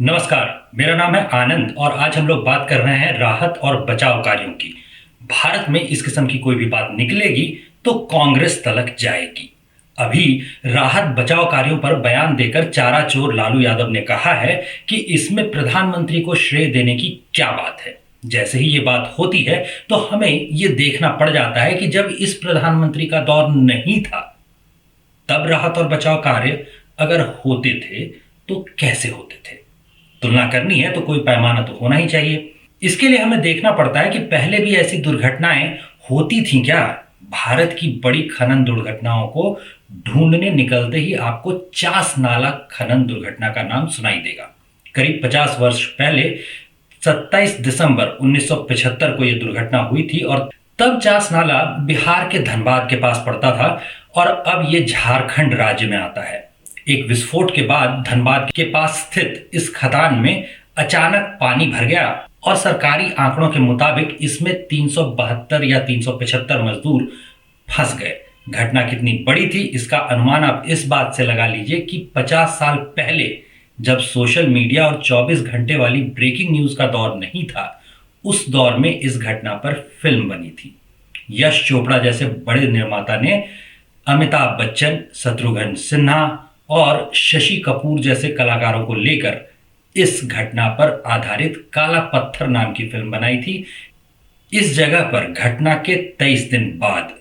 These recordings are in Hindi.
नमस्कार। मेरा नाम है आनंद और आज हम लोग बात कर रहे हैं राहत और बचाव कार्यों की। भारत में इस किस्म की कोई भी बात निकलेगी तो कांग्रेस तलक जाएगी। अभी राहत बचाव कार्यों पर बयान देकर चारा चोर लालू यादव ने कहा है कि इसमें प्रधानमंत्री को श्रेय देने की क्या बात है। जैसे ही ये बात होती है तो हमें ये देखना पड़ जाता है कि जब इस प्रधानमंत्री का दौर नहीं था तब राहत और बचाव कार्य अगर होते थे तो कैसे होते थे। तुलना करनी है तो कोई पैमाना तो होना ही चाहिए। इसके लिए हमें देखना पड़ता है कि पहले भी ऐसी दुर्घटनाएं होती थीं क्या। भारत की बड़ी खनन दुर्घटनाओं को ढूंढने निकलते ही आपको चास नाला खनन दुर्घटना का नाम सुनाई देगा। करीब 50 वर्ष पहले 27 दिसंबर 1975 को यह दुर्घटना हुई थी और तब चास नाला बिहार के धनबाद के पास पड़ता था और अब यह झारखंड राज्य में आता है। एक विस्फोट के बाद धनबाद के पास स्थित इस खदान में अचानक पानी भर गया और सरकारी आंकड़ों के मुताबिक इसमें 372 या 375 मजदूर फंस गए। घटना कितनी बड़ी थी इसका अनुमान आप इस बात से लगा लीजिए कि 50 साल पहले जब सोशल मीडिया और 24 घंटे वाली ब्रेकिंग न्यूज का दौर नहीं था, उस दौर में इस घटना पर फिल्म बनी थी। यश चोपड़ा जैसे बड़े निर्माता ने अमिताभ बच्चन, शत्रुघ्न सिन्हा और शशि कपूर जैसे कलाकारों को लेकर इस घटना पर आधारित काला पत्थर नाम की फिल्म बनाई थी। इस जगह पर घटना के 23 दिन बाद,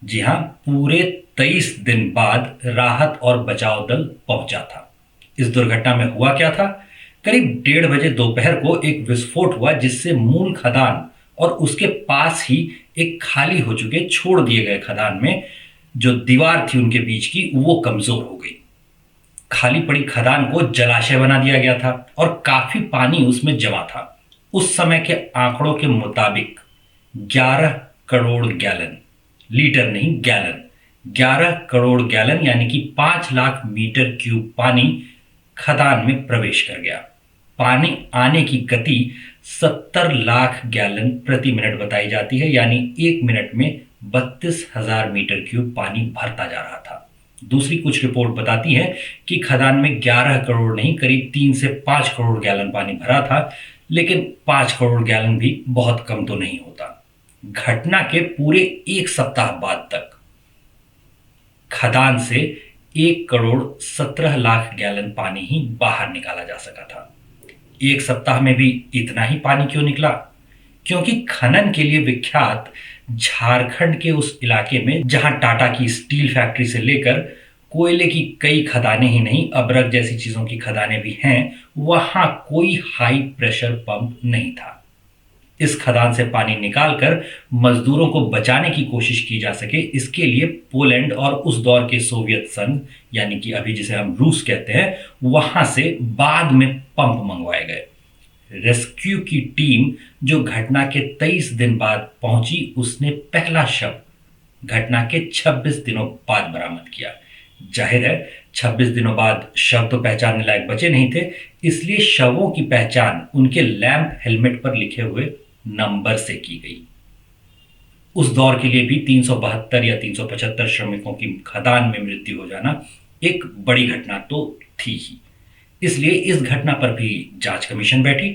जी हां, पूरे 23 दिन बाद राहत और बचाव दल पहुंचा था। इस दुर्घटना में हुआ क्या था? करीब 1:30 बजे दोपहर को एक विस्फोट हुआ जिससे मूल खदान और उसके पास ही एक खाली हो चुके छोड़ दिए गए खदान में जो दीवार थी उनके बीच की वो कमजोर हो गई। खाली पड़ी खदान को जलाशय बना दिया गया था और काफी पानी उसमें जमा था। उस समय के आंकड़ों के मुताबिक 11 करोड़ गैलन, लीटर नहीं गैलन, 11 करोड़ गैलन यानी कि 5 लाख मीटर क्यूब पानी खदान में प्रवेश कर गया। पानी आने की गति 70 लाख गैलन प्रति मिनट बताई जाती है, यानी 1 मिनट में 32,000 मीटर क्यूब पानी भरता जा रहा था। दूसरी कुछ रिपोर्ट बताती है कि खदान में 11 करोड़ नहीं, करीब 3 से 5 करोड़ गैलन पानी भरा था, लेकिन 5 करोड़ गैलन भी बहुत कम तो नहीं होता। घटना के पूरे 1 सप्ताह बाद तक खदान से 1 करोड़ 17 लाख गैलन पानी ही बाहर निकाला जा सका था। 1 सप्ताह में भी इतना ही पानी क्यों निकला? क्योंकि खनन के लिए विख्यात झारखंड के उस इलाके में जहां टाटा की स्टील फैक्ट्री से लेकर कोयले की कई खदानें ही नहीं, अबरक जैसी चीजों की खदानें भी हैं, वहां कोई हाई प्रेशर पंप नहीं था। इस खदान से पानी निकालकर मजदूरों को बचाने की कोशिश की जा सके, इसके लिए पोलैंड और उस दौर के सोवियत संघ यानी कि अभी जिसे हम रूस कहते हैं, वहां से बाद में पंप मंगवाए गए। रेस्क्यू की टीम जो घटना के 23 दिन बाद पहुंची, उसने पहला शव घटना के 26 दिनों बाद बरामद किया। जाहिर है 26 दिनों बाद शव तो पहचानने लायक बचे नहीं थे, इसलिए शवों की पहचान उनके लैंप हेलमेट पर लिखे हुए नंबर से की गई। उस दौर के लिए भी 372 या 375 श्रमिकों की खदान में मृत्यु हो जाना एक बड़ी घटना तो थी ही। इसलिए इस घटना पर भी जांच कमीशन बैठी।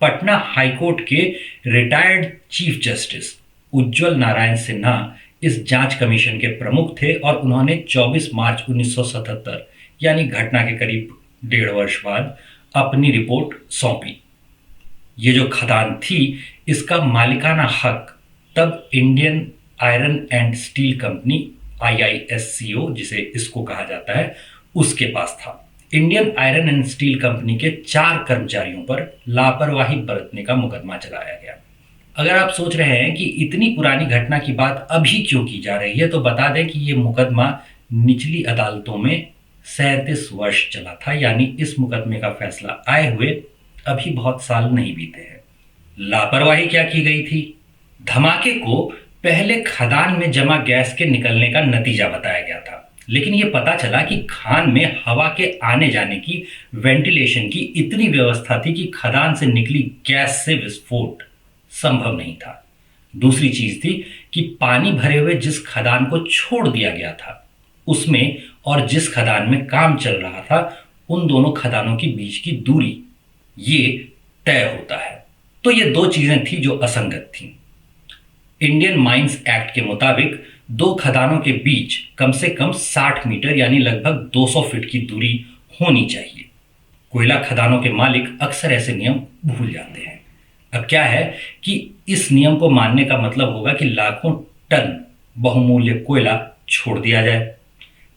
पटना हाईकोर्ट के रिटायर्ड चीफ जस्टिस उज्जवल नारायण सिन्हा इस जांच कमीशन के प्रमुख थे और उन्होंने 24 मार्च 1977 यानी घटना के करीब 1.5 वर्ष बाद अपनी रिपोर्ट सौंपी। ये जो खदान थी इसका मालिकाना हक तब Indian iron and steel company IISCO जिसे इसको कहा जाता है उसके पास था। Indian iron and steel company के 4 कर्मचारियों पर लापरवाही बरतने का मुकदमा चलाया गया। अगर आप सोच रहे हैं कि इतनी पुरानी घटना की बात अभी क्यों की जा रही है, तो बता दें कि ये मुकदमा निचली अदालतों में 37 वर्ष चला था, यानी इस मुकदमे का फैसला आए हुए अभी बहुत साल नहीं बीते हैं। लापरवाही क्या की गई थी? धमाके को पहले खदान में जमा गैस के निकलने का नतीजा बताया गया था, लेकिन यह पता चला कि खान में हवा के आने जाने की, वेंटिलेशन की इतनी व्यवस्था थी कि खदान से निकली गैस से विस्फोट संभव नहीं था। दूसरी चीज थी कि पानी भरे हुए जिस खदान को छोड़ दिया गया था उसमें और जिस खदान में काम चल रहा था, उन दोनों खदानों के बीच की दूरी ये तय होता है। तो ये दो चीजें थी जो असंगत थी। इंडियन माइंस एक्ट के मुताबिक दो खदानों के बीच कम से कम 60 मीटर यानी लगभग 200 फीट की दूरी होनी चाहिए। कोयला खदानों के मालिक अक्सर ऐसे नियम भूल जाते हैं। अब क्या है कि इस नियम को मानने का मतलब होगा कि लाखों टन बहुमूल्य कोयला छोड़ दिया जाए।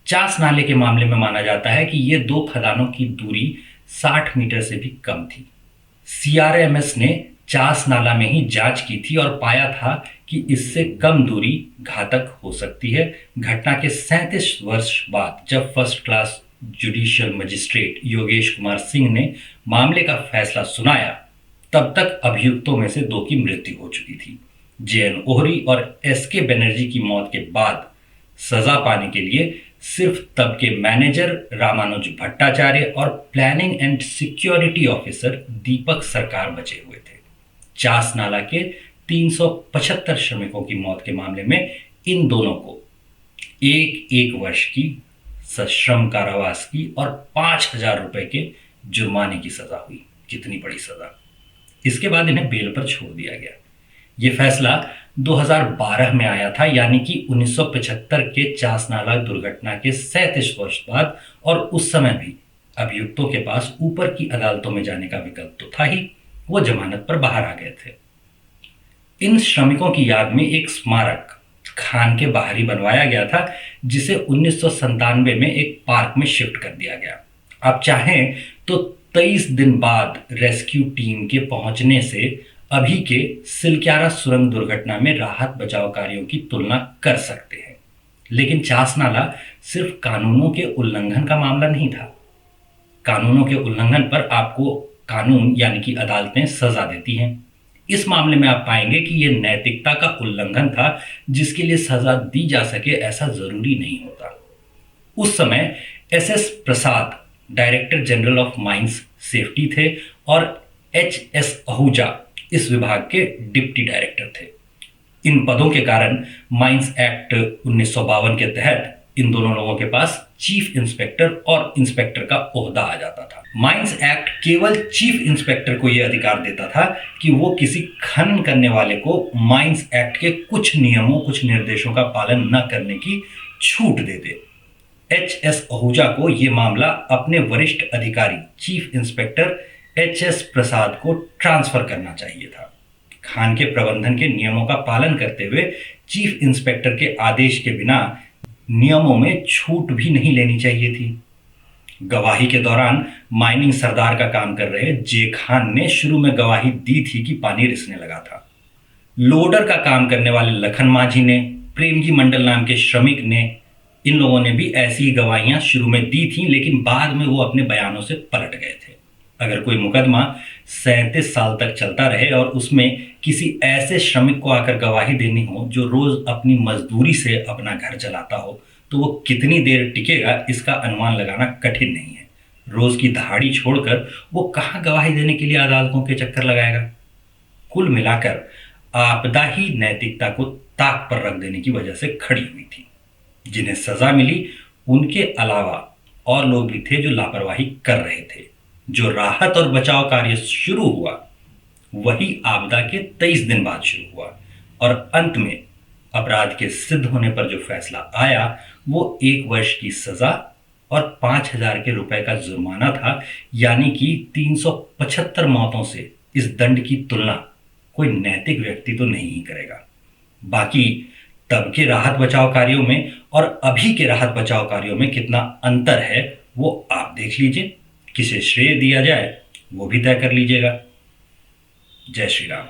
चास नाले के मामले में माना जाता है कि ये दो खदानों की दूरी 60 मीटर से भी कम थी। सीआरएमएस ने चास नाला में ही जांच की थी और पाया था कि इससे कम दूरी घातक हो सकती है। घटना के 37 वर्ष बाद जब first class judicial magistrate Yogesh Kumar Singh ने मामले का फैसला सुनाया, तब तक अभियुक्तों में से दो की मृत्यु हो चुकी थी। जेएन ओहरी और एसके बनर्जी की मौत के बाद सजा पाने के लिए सिर्फ तब के मैनेजर रामानुज भट्टाचार्य और प्लानिंग एंड सिक्योरिटी ऑफिसर दीपक सरकार बचे हुए थे। चास नाला के 375 श्रमिकों की मौत के मामले में इन दोनों को एक एक वर्ष की सश्रम कारावास की और 5,000 रुपए के जुर्माने की सजा हुई। कितनी बड़ी सजा। इसके बाद इन्हें बेल पर छोड़ दिया गया। यह फैसला 2012 में आया था, यानी कि 1975 के चास नाला दुर्घटना के 37 वर्ष बाद, और उस समय भी अभियुक्तों के पास ऊपर की अदालतों में जाने का विकल्प तो था ही, वो जमानत पर बाहर आ गए थे। इन श्रमिकों की याद में एक स्मारक खान के बाहर ही बनवाया गया था, जिसे 1997 में एक पार्क में शिफ्ट कर दिया गया। आप चाहें तो 23 दिन बाद रेस्क्यू टीम के पहुंचने से अभी के सिलक्यारा सुरंग दुर्घटना में राहत बचाव कार्यों की तुलना कर सकते हैं। लेकिन चास नाला सिर्फ कानूनों के उल्लंघन का मामला नहीं था। कानूनों के उल्लंघन पर आपको कानून यानी कि अदालतें सजा देती हैं। इस मामले में आप पाएंगे कि यह नैतिकता का उल्लंघन था, जिसके लिए सजा दी जा सके ऐसा जरूरी नहीं होता। उस समय SS Prasad director general of mines safety थे और एचएस आहूजा इस विभाग के डिप्टी डायरेक्टर थे। इन पदों के कारण माइंस एक्ट 1952 के तहत इन दोनों लोगों के पास चीफ इंस्पेक्टर और इंस्पेक्टर का ओहदा आ जाता था। माइंस एक्ट केवल चीफ इंस्पेक्टर को यह अधिकार देता था कि वो किसी खनन करने वाले को माइंस एक्ट के कुछ नियमों, कुछ निर्देशों का पालन न करने की छूट दे दे। एचएस आहूजा को यह मामला अपने वरिष्ठ अधिकारी चीफ इंस्पेक्टर एचएस प्रसाद को ट्रांसफर करना चाहिए था। खान के प्रबंधन के नियमों का पालन करते हुए चीफ इंस्पेक्टर के आदेश के बिना नियमों में छूट भी नहीं लेनी चाहिए थी। गवाही के दौरान माइनिंग सरदार का काम कर रहे जे खान ने शुरू में गवाही दी थी कि पानी रिसने लगा था। लोडर का काम करने वाले लखन माझी ने, प्रेमजी मंडल नाम के श्रमिक ने, इन लोगों ने भी ऐसी ही गवाहियां शुरू में दी थी, लेकिन बाद में वो अपने बयानों से पलट गए थे। अगर कोई मुकदमा 37 साल तक चलता रहे और उसमें किसी ऐसे श्रमिक को आकर गवाही देनी हो जो रोज अपनी मजदूरी से अपना घर चलाता हो, तो वो कितनी देर टिकेगा इसका अनुमान लगाना कठिन नहीं है। रोज की दहाड़ी छोड़कर वो कहाँ गवाही देने के लिए अदालतों के चक्कर लगाएगा। कुल मिलाकर आपदा ही नैतिकता को ताक पर रख देने की वजह से खड़ी हुई थी। जिन्हें सजा मिली उनके अलावा और लोग भी थे जो लापरवाही कर रहे थे। जो राहत और बचाव कार्य शुरू हुआ वही आपदा के 23 दिन बाद शुरू हुआ, और अंत में अपराध के सिद्ध होने पर जो फैसला आया वो 1 वर्ष की सजा और 5,000 के रुपए का जुर्माना था। यानी कि 375 मौतों से इस दंड की तुलना कोई नैतिक व्यक्ति तो नहीं ही करेगा। बाकी तब के राहत बचाव कार्यों में और अभी के राहत बचाव कार्यों में कितना अंतर है वो आप देख लीजिए। किसे श्रेय दिया जाए वो भी तय कर लीजिएगा। जय श्री राम।